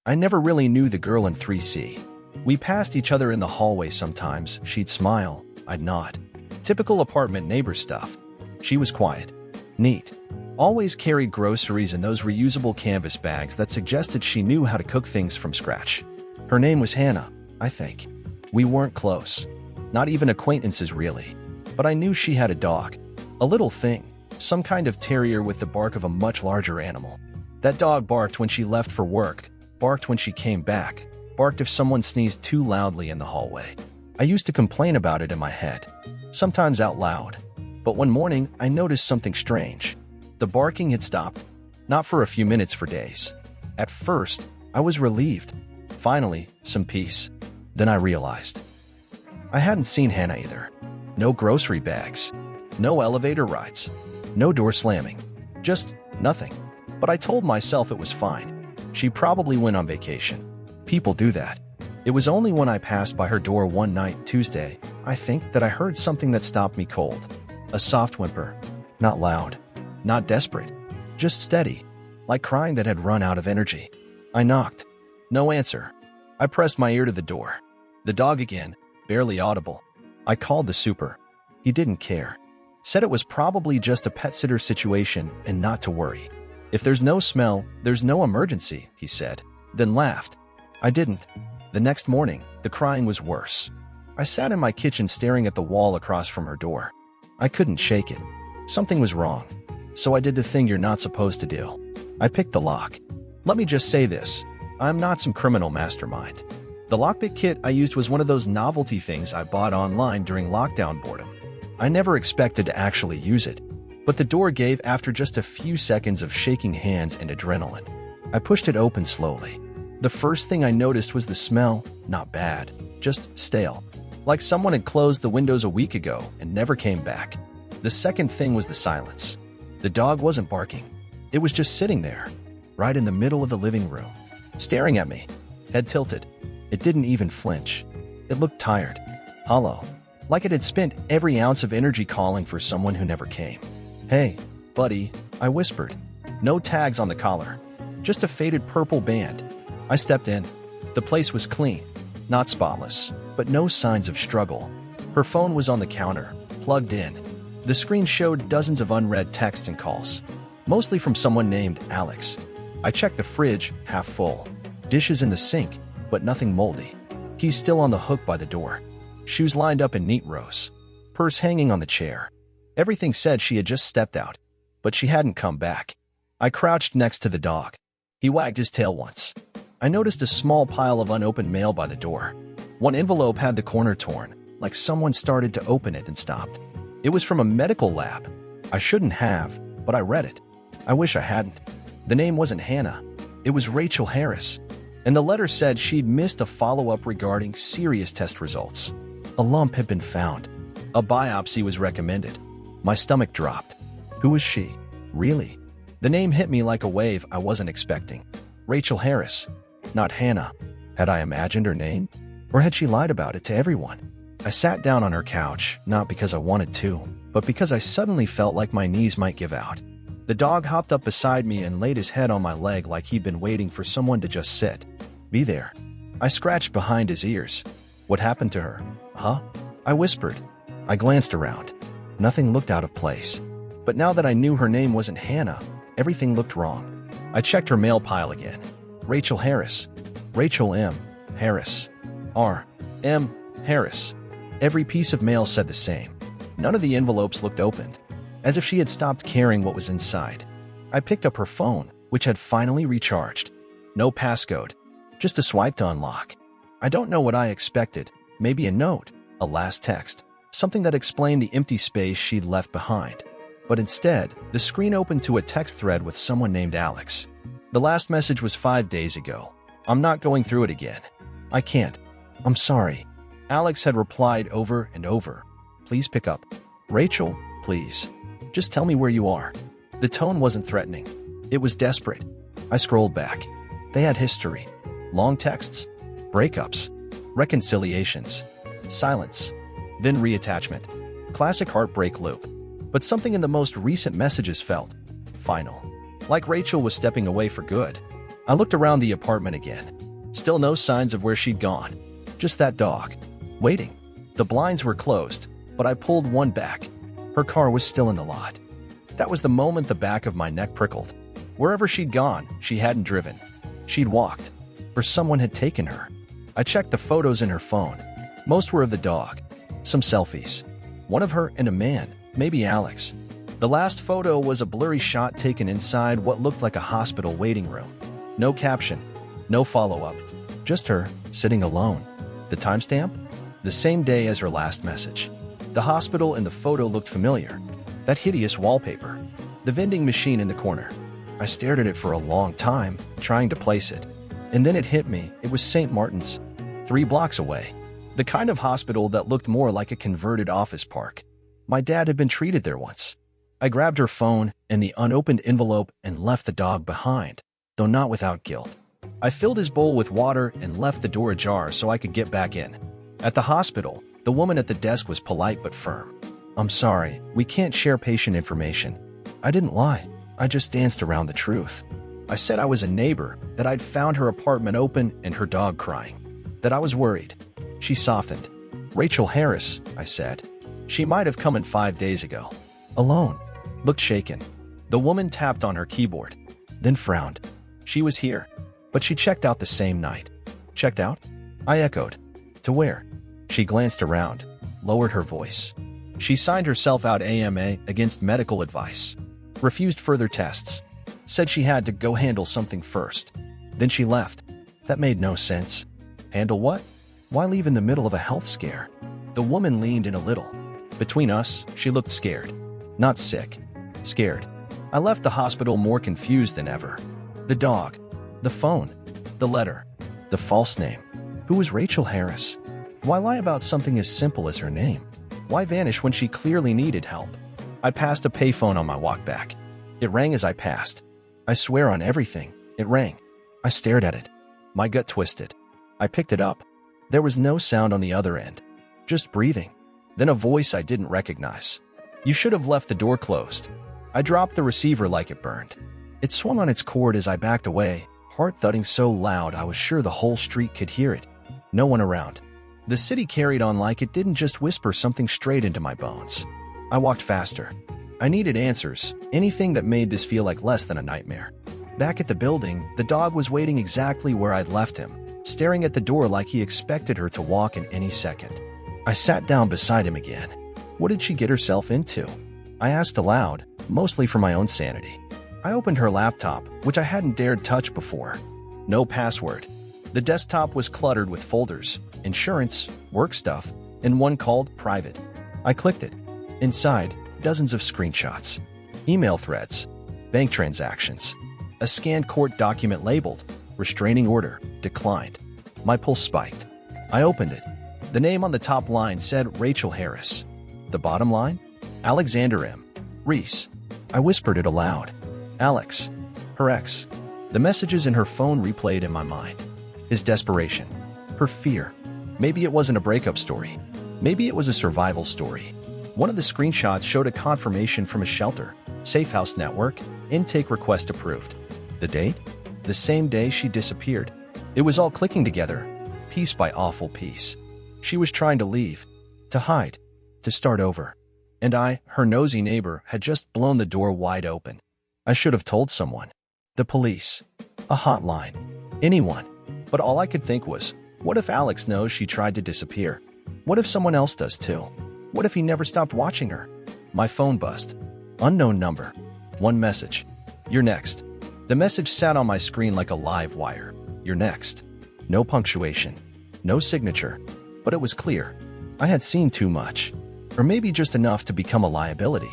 I never really knew the girl in 3C. We passed each other in the hallway sometimes. She'd smile, I'd nod. Typical apartment neighbor stuff. She was quiet, neat, always carried groceries in those reusable canvas bags that suggested she knew how to cook things from scratch. Her name was Hannah, I think. We weren't close, not even acquaintances really, but I knew she had a dog, a little thing, some kind of terrier with the bark of a much larger animal. That dog barked when she left for work, barked when she came back, barked if someone sneezed too loudly in the hallway. I used to complain about it in my head, sometimes out loud. But one morning, I noticed something strange. The barking had stopped, not for a few minutes, for days. At first, I was relieved. Finally, some peace. Then I realized I hadn't seen Hannah either. No grocery bags, no elevator rides, no door slamming, just nothing. But I told myself it was fine. She probably went on vacation. People do that. It was only when I passed by her door one night, Tuesday, I think, that I heard something that stopped me cold. A soft whimper. Not loud, not desperate, just steady, like crying that had run out of energy. I knocked. No answer. I pressed my ear to the door. The dog again, barely audible. I called the super. He didn't care. Said it was probably just a pet sitter situation and not to worry. If there's no smell, there's no emergency, he said, then laughed. I didn't. The next morning, the crying was worse. I sat in my kitchen staring at the wall across from her door. I couldn't shake it. Something was wrong. So I did the thing you're not supposed to do. I picked the lock. Let me just say this. I'm not some criminal mastermind. The lockpick kit I used was one of those novelty things I bought online during lockdown boredom. I never expected to actually use it, but the door gave after just a few seconds of shaking hands and adrenaline. I pushed it open slowly. The first thing I noticed was the smell, not bad, just stale, like someone had closed the windows a week ago and never came back. The second thing was the silence. The dog wasn't barking. It was just sitting there, right in the middle of the living room, staring at me, head tilted. It didn't even flinch. It looked tired, hollow, like it had spent every ounce of energy calling for someone who never came. "Hey, buddy," I whispered. No tags on the collar, just a faded purple band. I stepped in. The place was clean, not spotless, but no signs of struggle. Her phone was on the counter, plugged in. The screen showed dozens of unread texts and calls, mostly from someone named Alex. I checked the fridge, half full. Dishes in the sink, but nothing moldy. Keys still on the hook by the door. Shoes lined up in neat rows. Purse hanging on the chair. Everything said she had just stepped out, but she hadn't come back. I crouched next to the dog. He wagged his tail once. I noticed a small pile of unopened mail by the door. One envelope had the corner torn, like someone started to open it and stopped. It was from a medical lab. I shouldn't have, but I read it. I wish I hadn't. The name wasn't Hannah. It was Rachel Harris. And the letter said she'd missed a follow-up regarding serious test results. A lump had been found. A biopsy was recommended. My stomach dropped. Who was she? Really? The name hit me like a wave I wasn't expecting. Rachel Harris, not Hannah. Had I imagined her name? Or had she lied about it to everyone? I sat down on her couch, not because I wanted to, but because I suddenly felt like my knees might give out. The dog hopped up beside me and laid his head on my leg like he'd been waiting for someone to just sit. Be there. I scratched behind his ears. What happened to her? Huh? I whispered. I glanced around. Nothing looked out of place. But now that I knew her name wasn't Hannah, everything looked wrong. I checked her mail pile again. Rachel Harris. Rachel M. Harris. R. M. Harris. Every piece of mail said the same. None of the envelopes looked opened, as if she had stopped caring what was inside. I picked up her phone, which had finally recharged. No passcode, just a swipe to unlock. I don't know what I expected. Maybe a note, a last text, something that explained the empty space she'd left behind. But instead, the screen opened to a text thread with someone named Alex. The last message was 5 days ago. I'm not going through it again. I can't. I'm sorry. Alex had replied over and over. Please pick up. Rachel, please. Just tell me where you are. The tone wasn't threatening. It was desperate. I scrolled back. They had history. Long texts. Breakups. Reconciliations. Silence. Then reattachment. Classic heartbreak loop. But something in the most recent messages felt final. Like Rachel was stepping away for good. I looked around the apartment again. Still no signs of where she'd gone. Just that dog. Waiting. The blinds were closed, but I pulled one back. Her car was still in the lot. That was the moment the back of my neck prickled. Wherever she'd gone, she hadn't driven. She'd walked. Or someone had taken her. I checked the photos in her phone. Most were of the dog. Some selfies. One of her and a man, maybe Alex. The last photo was a blurry shot taken inside what looked like a hospital waiting room. No caption. No follow-up. Just her, sitting alone. The timestamp? The same day as her last message. The hospital in the photo looked familiar. That hideous wallpaper. The vending machine in the corner. I stared at it for a long time, trying to place it. And then it hit me. It was St. Martin's, 3 blocks away. The kind of hospital that looked more like a converted office park. My dad had been treated there once. I grabbed her phone and the unopened envelope and left the dog behind, though not without guilt. I filled his bowl with water and left the door ajar so I could get back in. At the hospital, the woman at the desk was polite but firm. "I'm sorry, we can't share patient information." I didn't lie. I just danced around the truth. I said I was a neighbor, that I'd found her apartment open and her dog crying, that I was worried. She softened. "Rachel Harris," I said. "She might have come in 5 days ago. Alone." Looked shaken. The woman tapped on her keyboard, then frowned. She was here, but she checked out the same night. Checked out? I echoed. To where? She glanced around, lowered her voice. She signed herself out AMA against medical advice. Refused further tests. Said she had to go handle something first. Then she left. That made no sense. Handle what? Why leave in the middle of a health scare? The woman leaned in a little. Between us, she looked scared. Not sick. Scared. I left the hospital more confused than ever. The dog. The phone. The letter. The false name. Who was Rachel Harris? Why lie about something as simple as her name? Why vanish when she clearly needed help? I passed a payphone on my walk back. It rang as I passed. I swear on everything, it rang. I stared at it. My gut twisted. I picked it up. There was no sound on the other end. Just breathing. Then a voice I didn't recognize. "You should have left the door closed." I dropped the receiver like it burned. It swung on its cord as I backed away, heart thudding so loud I was sure the whole street could hear it. No one around. The city carried on like it didn't just whisper something straight into my bones. I walked faster. I needed answers, anything that made this feel like less than a nightmare. Back at the building, the dog was waiting exactly where I'd left him, staring at the door like he expected her to walk in any second. I sat down beside him again. What did she get herself into? I asked aloud, mostly for my own sanity. I opened her laptop, which I hadn't dared touch before. No password. The desktop was cluttered with folders, insurance, work stuff, and one called Private. I clicked it. Inside, dozens of screenshots, email threads, bank transactions, a scanned court document labeled Restraining Order, Declined. My pulse spiked. I opened it. The name on the top line said Rachel Harris. The bottom line? Alexander M. Reese. I whispered it aloud. Alex. Her ex. The messages in her phone replayed in my mind. His desperation. Her fear. Maybe it wasn't a breakup story. Maybe it was a survival story. One of the screenshots showed a confirmation from a shelter. Safe House Network. Intake request approved. The date? The same day she disappeared. It was all clicking together, piece by awful piece. She was trying to leave. To hide. To start over. And I, her nosy neighbor, had just blown the door wide open. I should have told someone. The police. A hotline. Anyone. But all I could think was, what if Alex knows she tried to disappear? What if someone else does too? What if he never stopped watching her? My phone buzzed. Unknown number. One message. You're next. The message sat on my screen like a live wire. You're next. No punctuation. No signature. But it was clear. I had seen too much. Or maybe just enough to become a liability.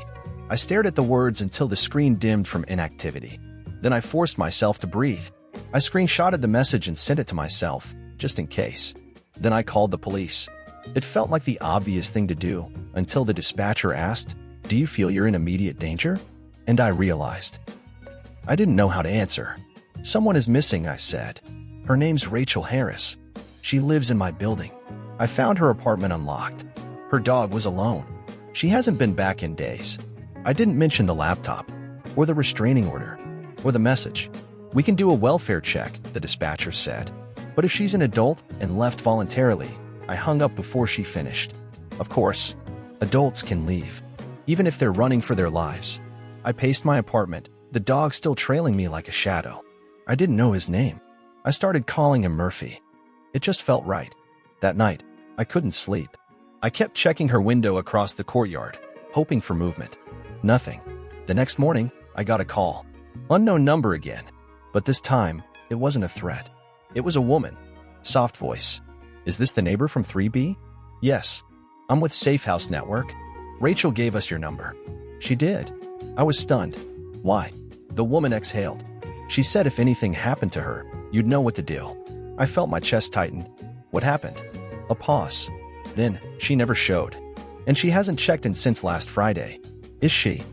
I stared at the words until the screen dimmed from inactivity. Then I forced myself to breathe. I screenshotted the message and sent it to myself, just in case. Then I called the police. It felt like the obvious thing to do, until the dispatcher asked, "Do you feel you're in immediate danger?" And I realized. I didn't know how to answer. "Someone is missing," I said. "Her name's Rachel Harris. She lives in my building. I found her apartment unlocked. Her dog was alone. She hasn't been back in days." I didn't mention the laptop, or the restraining order, or the message. We can do a welfare check, the dispatcher said. But if she's an adult and left voluntarily, I hung up before she finished. Of course, adults can leave, even if they're running for their lives. I paced my apartment, the dog still trailing me like a shadow. I didn't know his name. I started calling him Murphy. It just felt right. That night, I couldn't sleep. I kept checking her window across the courtyard, hoping for movement. Nothing. The next morning, I got a call. Unknown number again. But this time, it wasn't a threat. It was a woman. Soft voice. Is this the neighbor from 3B? Yes. I'm with Safe House Network. Rachel gave us your number. She did. I was stunned. Why? The woman exhaled. She said if anything happened to her, you'd know what to do. I felt my chest tighten. What happened? A pause. Then, she never showed. And she hasn't checked in since last Friday. Is she?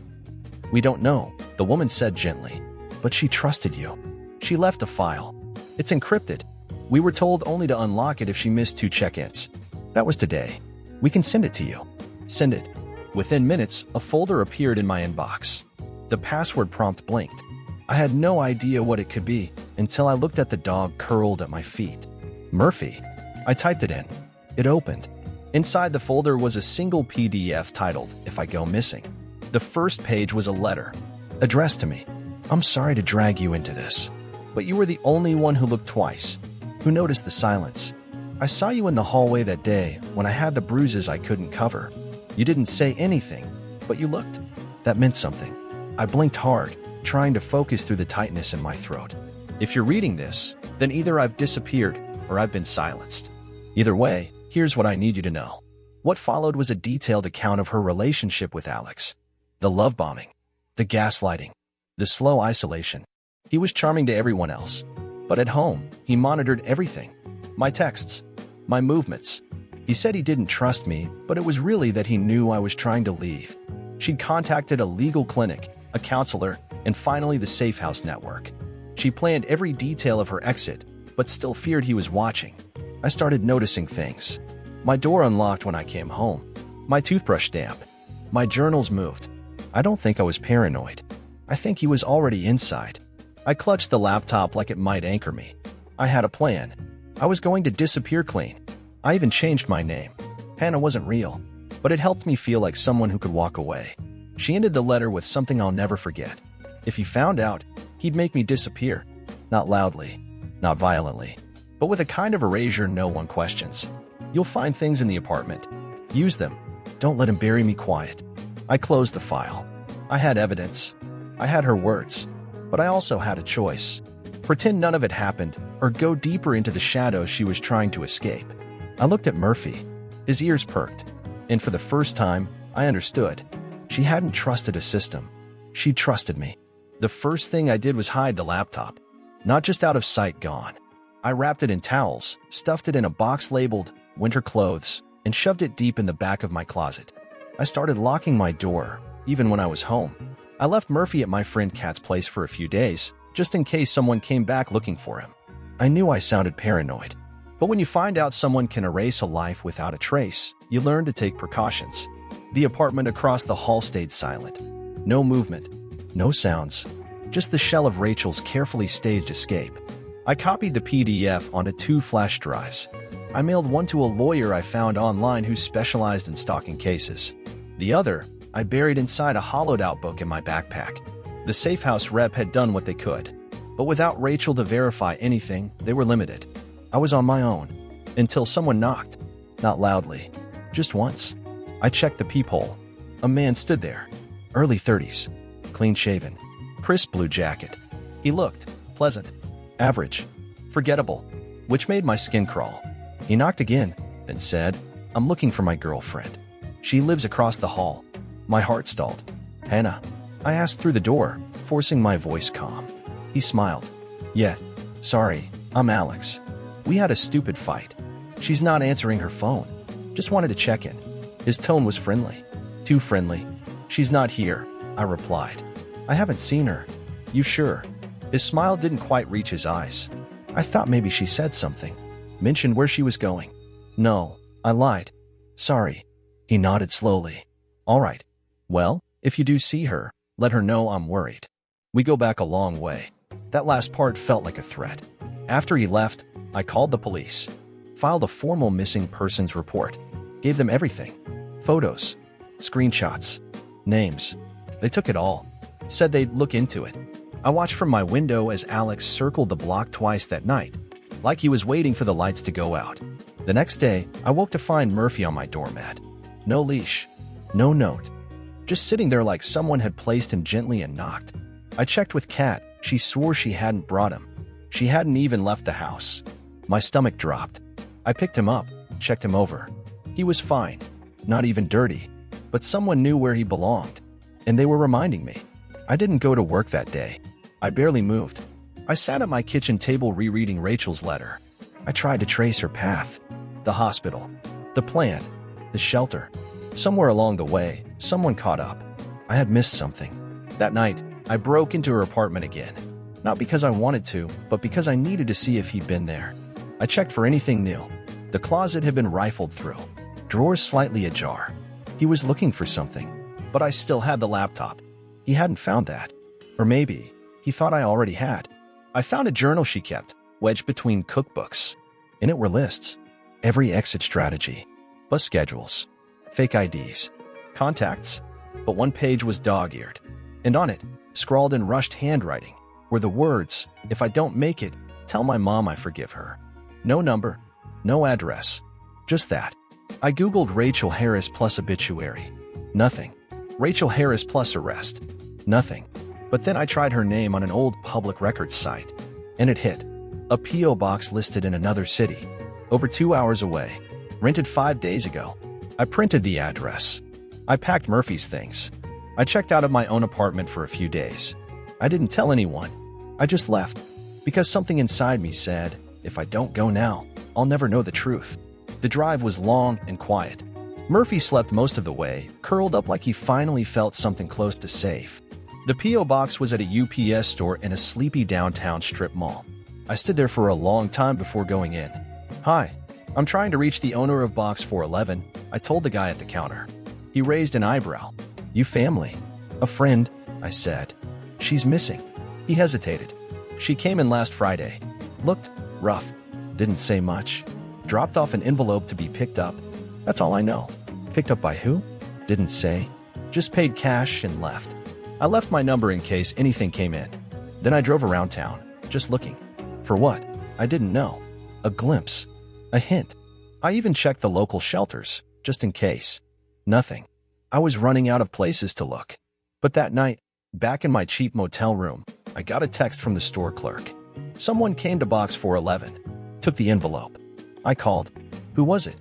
We don't know, the woman said gently. But she trusted you. She left a file. It's encrypted. We were told only to unlock it if she missed 2 check-ins. That was today. We can send it to you. Send it. Within minutes, a folder appeared in my inbox. The password prompt blinked. I had no idea what it could be until I looked at the dog curled at my feet. Murphy. I typed it in. It opened. Inside the folder was a single PDF titled, If I Go Missing. The first page was a letter, addressed to me. I'm sorry to drag you into this, but you were the only one who looked twice, who noticed the silence. I saw you in the hallway that day when I had the bruises I couldn't cover. You didn't say anything, but you looked. That meant something. I blinked hard, trying to focus through the tightness in my throat. If you're reading this, then either I've disappeared or I've been silenced. Either way, here's what I need you to know. What followed was a detailed account of her relationship with Alex. The love bombing, the gaslighting, the slow isolation. He was charming to everyone else, but at home, he monitored everything. My texts, my movements. He said he didn't trust me, but it was really that he knew I was trying to leave. She'd contacted a legal clinic, a counselor, and finally the Safe House Network. She planned every detail of her exit, but still feared he was watching. I started noticing things. My door unlocked when I came home. My toothbrush damp. My journals moved. I don't think I was paranoid. I think he was already inside. I clutched the laptop like it might anchor me. I had a plan. I was going to disappear clean. I even changed my name. Hannah wasn't real, but it helped me feel like someone who could walk away. She ended the letter with something I'll never forget. If he found out, he'd make me disappear. Not loudly, not violently, but with a kind of erasure no one questions. You'll find things in the apartment. Use them. Don't let him bury me quiet. I closed the file. I had evidence. I had her words. But I also had a choice. Pretend none of it happened, or go deeper into the shadows she was trying to escape. I looked at Murphy. His ears perked. And for the first time, I understood. She hadn't trusted a system. She trusted me. The first thing I did was hide the laptop. Not just out of sight, gone. I wrapped it in towels, stuffed it in a box labeled winter clothes, and shoved it deep in the back of my closet. I started locking my door, even when I was home. I left Murphy at my friend Kat's place for a few days, just in case someone came back looking for him. I knew I sounded paranoid. But when you find out someone can erase a life without a trace, you learn to take precautions. The apartment across the hall stayed silent. No movement, no sounds, just the shell of Rachel's carefully staged escape. I copied the PDF onto 2 flash drives. I mailed one to a lawyer I found online who specialized in stalking cases. The other, I buried inside a hollowed-out book in my backpack. The Safe House rep had done what they could. But without Rachel to verify anything, they were limited. I was on my own, until someone knocked. Not loudly, just once. I checked the peephole. A man stood there, early 30s, clean-shaven, crisp blue jacket. He looked pleasant, average, forgettable, which made my skin crawl. He knocked again, then said, "I'm looking for my girlfriend. She lives across the hall." My heart stalled. "Hannah?" I asked through the door, forcing my voice calm. He smiled. "Yeah, sorry, I'm Alex. We had a stupid fight. She's not answering her phone. Just wanted to check in." His tone was friendly. Too friendly. "She's not here," I replied. "I haven't seen her." "You sure?" His smile didn't quite reach his eyes. I thought maybe she said something. Mentioned where she was going. "No," I lied. "Sorry." He nodded slowly. "All right. Well, if you do see her, let her know I'm worried. We go back a long way." That last part felt like a threat. After he left, I called the police, filed a formal missing persons report, gave them everything. Photos, screenshots, names. They took it all, said they'd look into it. I watched from my window as Alex circled the block twice that night, like he was waiting for the lights to go out. The next day, I woke to find Murphy on my doormat. No leash, no note. Just sitting there like someone had placed him gently and knocked. I checked with Kat. She swore she hadn't brought him. She hadn't even left the house. My stomach dropped. I picked him up, checked him over. He was fine, not even dirty, but someone knew where he belonged, and they were reminding me. I didn't go to work that day. I barely moved. I sat at my kitchen table rereading Rachel's letter. I tried to trace her path. The hospital, the plant, the shelter. Somewhere along the way, someone caught up. I had missed something. That night, I broke into her apartment again. Not because I wanted to, but because I needed to see if he'd been there. I checked for anything new. The closet had been rifled through, drawers slightly ajar. He was looking for something, but I still had the laptop. He hadn't found that. Or maybe he thought I already had. I found a journal she kept, wedged between cookbooks. In it were lists. Every exit strategy, bus schedules, fake IDs, contacts. But one page was dog-eared, and on it, scrawled in rushed handwriting, were the words, "If I don't make it, tell my mom I forgive her." No number, no address, just that. I Googled Rachel Harris plus obituary. Nothing. Rachel Harris plus arrest. Nothing. But then I tried her name on an old public records site, and it hit. A P.O. box listed in another city, over 2 hours away, rented 5 days ago. I printed the address. I packed Murphy's things. I checked out of my own apartment for a few days. I didn't tell anyone. I just left, because something inside me said, if I don't go now, I'll never know the truth. The drive was long and quiet. Murphy slept most of the way, curled up like he finally felt something close to safe. The P.O. box was at a UPS store in a sleepy downtown strip mall. I stood there for a long time before going in. "Hi, I'm trying to reach the owner of Box 411, I told the guy at the counter. He raised an eyebrow. "You family?" "A friend," I said. "She's missing." He hesitated. "She came in last Friday. Looked rough. Didn't say much. Dropped off an envelope to be picked up. That's all I know." "Picked up by who?" "Didn't say. Just paid cash and left." I left my number in case anything came in. Then I drove around town, just looking. For what? I didn't know. A glimpse. A hint. I even checked the local shelters, just in case. Nothing. I was running out of places to look. But that night, back in my cheap motel room, I got a text from the store clerk. Someone came to Box 411, took the envelope. I called. Who was it?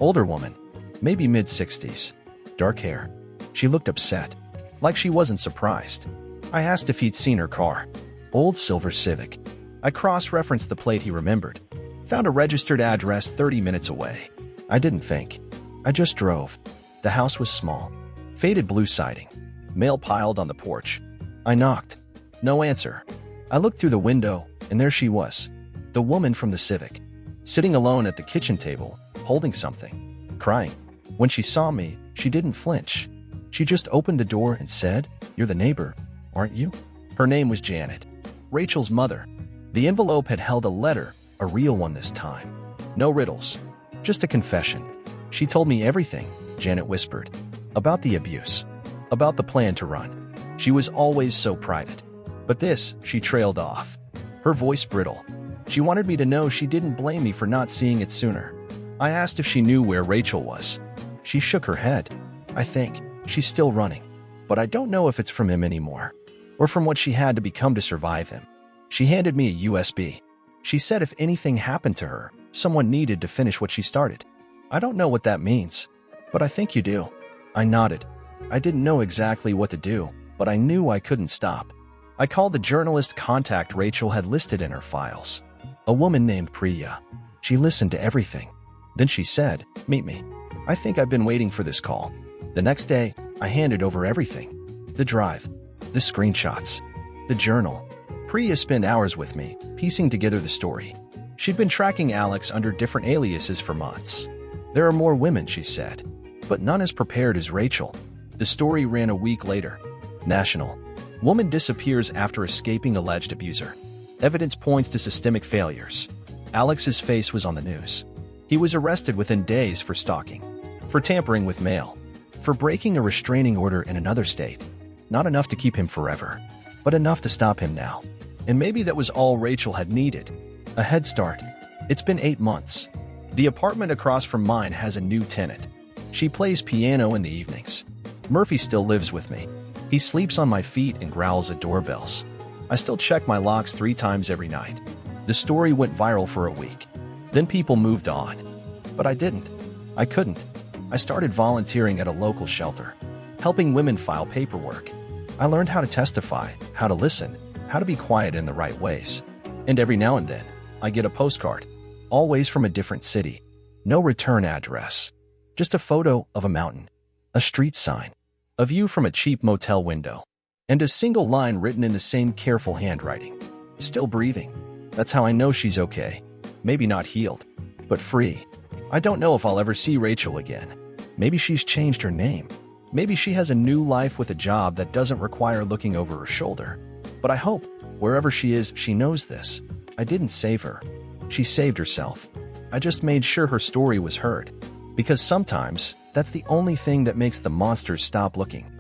Older woman, maybe mid-60s. Dark hair. She looked upset, like she wasn't surprised. I asked if he'd seen her car. Old silver Civic. I cross-referenced the plate he remembered. Found a registered address 30 minutes away. I didn't think. I just drove. The house was small. Faded blue siding. Mail piled on the porch. I knocked. No answer. I looked through the window, and there she was. The woman from the Civic. Sitting alone at the kitchen table, holding something. Crying. When she saw me, she didn't flinch. She just opened the door and said, "You're the neighbor, aren't you?" Her name was Janet. Rachel's mother. The envelope had held a letter, a real one this time. No riddles. Just a confession. She told me everything, Janet whispered. About the abuse. About the plan to run. She was always so private. But this, she trailed off. Her voice brittle. She wanted me to know she didn't blame me for not seeing it sooner. I asked if she knew where Rachel was. She shook her head. "I think she's still running. But I don't know if it's from him anymore. Or from what she had to become to survive him." She handed me a USB. She said if anything happened to her, someone needed to finish what she started. I don't know what that means, but I think you do. I nodded. I didn't know exactly what to do, but I knew I couldn't stop. I called the journalist contact Rachel had listed in her files. A woman named Priya. She listened to everything. Then she said, "Meet me." I think I've been waiting for this call. The next day, I handed over everything. The drive, the screenshots, the journal. Priya spent hours with me, piecing together the story. She'd been tracking Alex under different aliases for months. There are more women, she said, but none as prepared as Rachel. The story ran a week later. National. Woman disappears after escaping alleged abuser. Evidence points to systemic failures. Alex's face was on the news. He was arrested within days for stalking, for tampering with mail, for breaking a restraining order in another state. Not enough to keep him forever, but enough to stop him now. And maybe that was all Rachel had needed. A head start. It's been 8 months. The apartment across from mine has a new tenant. She plays piano in the evenings. Murphy still lives with me. He sleeps on my feet and growls at doorbells. I still check my locks 3 times every night. The story went viral for a week. Then people moved on. But I didn't. I couldn't. I started volunteering at a local shelter, helping women file paperwork. I learned how to testify, how to listen, how to be quiet in the right ways. And every now and then, I get a postcard, always from a different city. No return address. Just a photo of a mountain, a street sign, a view from a cheap motel window, and a single line written in the same careful handwriting. Still breathing. That's how I know she's okay. Maybe not healed, but free. I don't know if I'll ever see Rachel again. Maybe she's changed her name. Maybe she has a new life with a job that doesn't require looking over her shoulder. But I hope, wherever she is, she knows this. I didn't save her. She saved herself. I just made sure her story was heard. Because sometimes, that's the only thing that makes the monsters stop looking.